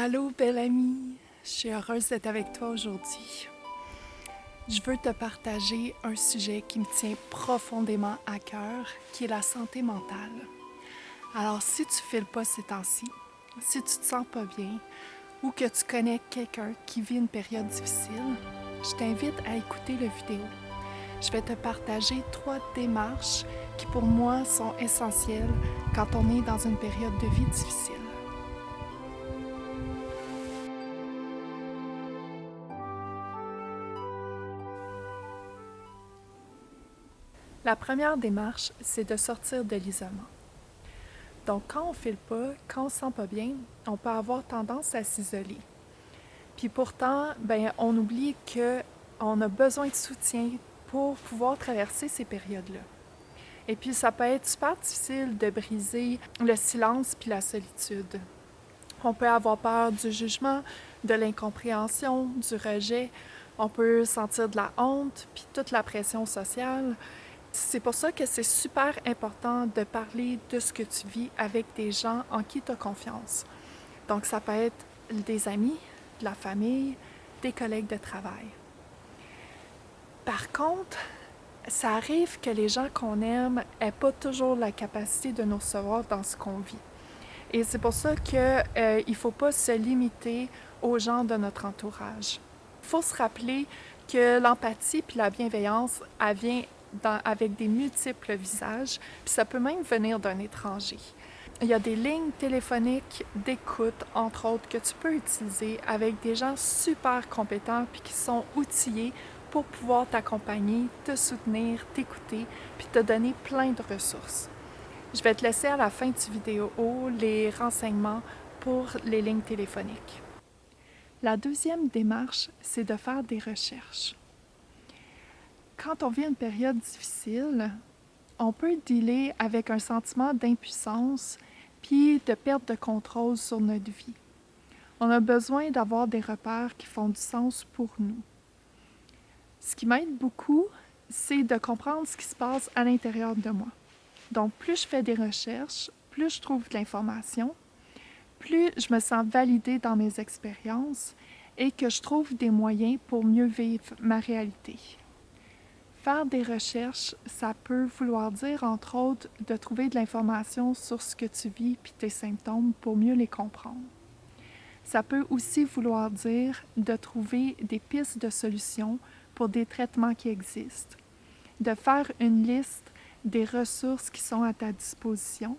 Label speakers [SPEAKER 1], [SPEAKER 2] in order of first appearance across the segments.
[SPEAKER 1] Allô, belle amie. Je suis heureuse d'être avec toi aujourd'hui. Je veux te partager un sujet qui me tient profondément à cœur, qui est la santé mentale. Alors, si tu ne files pas ces temps-ci, si tu te sens pas bien ou que tu connais quelqu'un qui vit une période difficile, je t'invite à écouter la vidéo. Je vais te partager 3 démarches qui pour moi sont essentielles quand on est dans une période de vie difficile. La première démarche, c'est de sortir de l'isolement. Donc, quand on ne file pas, quand on ne se sent pas bien, on peut avoir tendance à s'isoler. Puis pourtant, on oublie qu'on a besoin de soutien pour pouvoir traverser ces périodes-là. Et puis, ça peut être super difficile de briser le silence puis la solitude. On peut avoir peur du jugement, de l'incompréhension, du rejet. On peut sentir de la honte puis toute la pression sociale. C'est pour ça que c'est super important de parler de ce que tu vis avec des gens en qui tu as confiance. Donc, ça peut être des amis, de la famille, des collègues de travail. Par contre, ça arrive que les gens qu'on aime n'aient pas toujours la capacité de nous recevoir dans ce qu'on vit. Et c'est pour ça qu'il ne faut pas se limiter aux gens de notre entourage. Il faut se rappeler que l'empathie puis la bienveillance, elle vient avec des multiples visages, puis ça peut même venir d'un étranger. Il y a des lignes téléphoniques d'écoute, entre autres, que tu peux utiliser avec des gens super compétents puis qui sont outillés pour pouvoir t'accompagner, te soutenir, t'écouter, puis te donner plein de ressources. Je vais te laisser à la fin de cette vidéo les renseignements pour les lignes téléphoniques. La deuxième démarche, c'est de faire des recherches. Quand on vit une période difficile, on peut dealer avec un sentiment d'impuissance puis de perte de contrôle sur notre vie. On a besoin d'avoir des repères qui font du sens pour nous. Ce qui m'aide beaucoup, c'est de comprendre ce qui se passe à l'intérieur de moi. Donc, plus je fais des recherches, plus je trouve de l'information, plus je me sens validée dans mes expériences et que je trouve des moyens pour mieux vivre ma réalité. Faire des recherches, ça peut vouloir dire, entre autres, de trouver de l'information sur ce que tu vis puis tes symptômes pour mieux les comprendre. Ça peut aussi vouloir dire de trouver des pistes de solutions pour des traitements qui existent, de faire une liste des ressources qui sont à ta disposition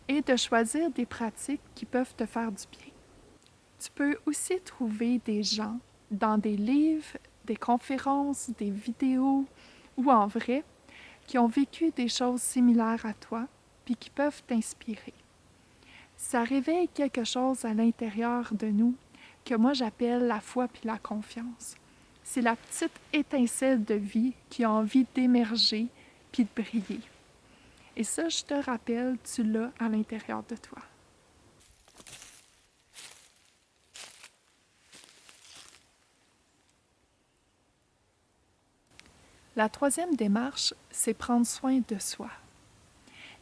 [SPEAKER 1] et de choisir des pratiques qui peuvent te faire du bien. Tu peux aussi trouver des gens dans des livres, des conférences, des vidéos ou en vrai qui ont vécu des choses similaires à toi puis qui peuvent t'inspirer. Ça réveille quelque chose à l'intérieur de nous que moi j'appelle la foi puis la confiance. C'est la petite étincelle de vie qui a envie d'émerger puis de briller. Et ça, je te rappelle, tu l'as à l'intérieur de toi. La troisième démarche, c'est prendre soin de soi.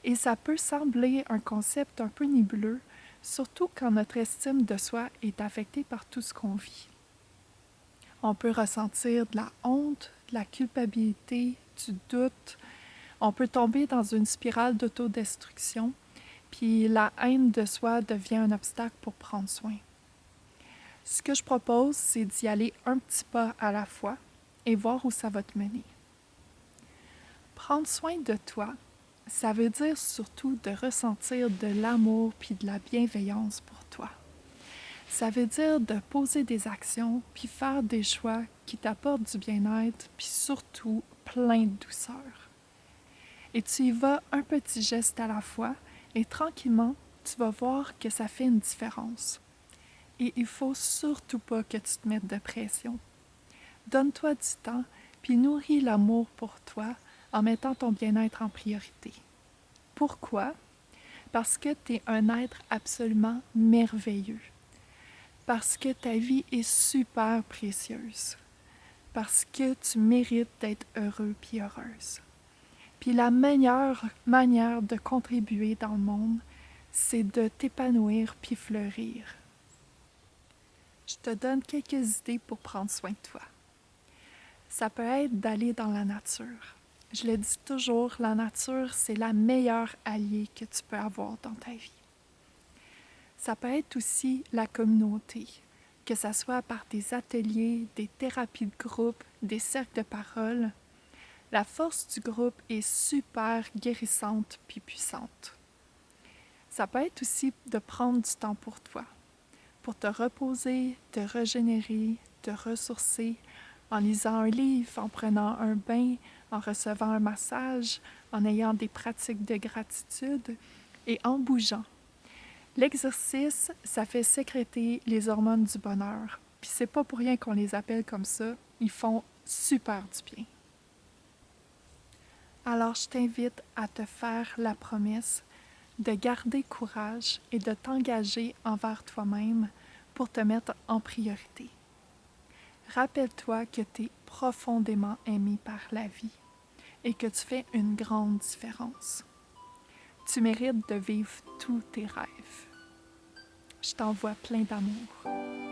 [SPEAKER 1] Et ça peut sembler un concept un peu nébuleux, surtout quand notre estime de soi est affectée par tout ce qu'on vit. On peut ressentir de la honte, de la culpabilité, du doute. On peut tomber dans une spirale d'autodestruction, puis la haine de soi devient un obstacle pour prendre soin. Ce que je propose, c'est d'y aller un petit pas à la fois et voir où ça va te mener. Prendre soin de toi, ça veut dire surtout de ressentir de l'amour puis de la bienveillance pour toi. Ça veut dire de poser des actions puis faire des choix qui t'apportent du bien-être puis surtout plein de douceur. Et tu y vas un petit geste à la fois et tranquillement, tu vas voir que ça fait une différence. Et il ne faut surtout pas que tu te mettes de pression. Donne-toi du temps puis nourris l'amour pour toi en mettant ton bien-être en priorité. Pourquoi? Parce que tu es un être absolument merveilleux. Parce que ta vie est super précieuse. Parce que tu mérites d'être heureux puis heureuse. Puis la meilleure manière de contribuer dans le monde, c'est de t'épanouir puis fleurir. je te donne quelques idées pour prendre soin de toi. Ça peut être d'aller dans la nature. Je le dis toujours, la nature, c'est la meilleure alliée que tu peux avoir dans ta vie. Ça peut être aussi la communauté, que ce soit par des ateliers, des thérapies de groupe, des cercles de parole. La force du groupe est super guérissante puis puissante. Ça peut être aussi de prendre du temps pour te reposer, te régénérer, te ressourcer, en lisant un livre, en prenant un bain, en recevant un massage, en ayant des pratiques de gratitude et en bougeant. L'exercice, ça fait sécréter les hormones du bonheur. Puis c'est pas pour rien qu'on les appelle comme ça. Ils font super du bien. Alors je t'invite à te faire la promesse de garder courage et de t'engager envers toi-même pour te mettre en priorité. Rappelle-toi que tu es profondément aimé par la vie et que tu fais une grande différence. Tu mérites de vivre tous tes rêves. Je t'envoie plein d'amour.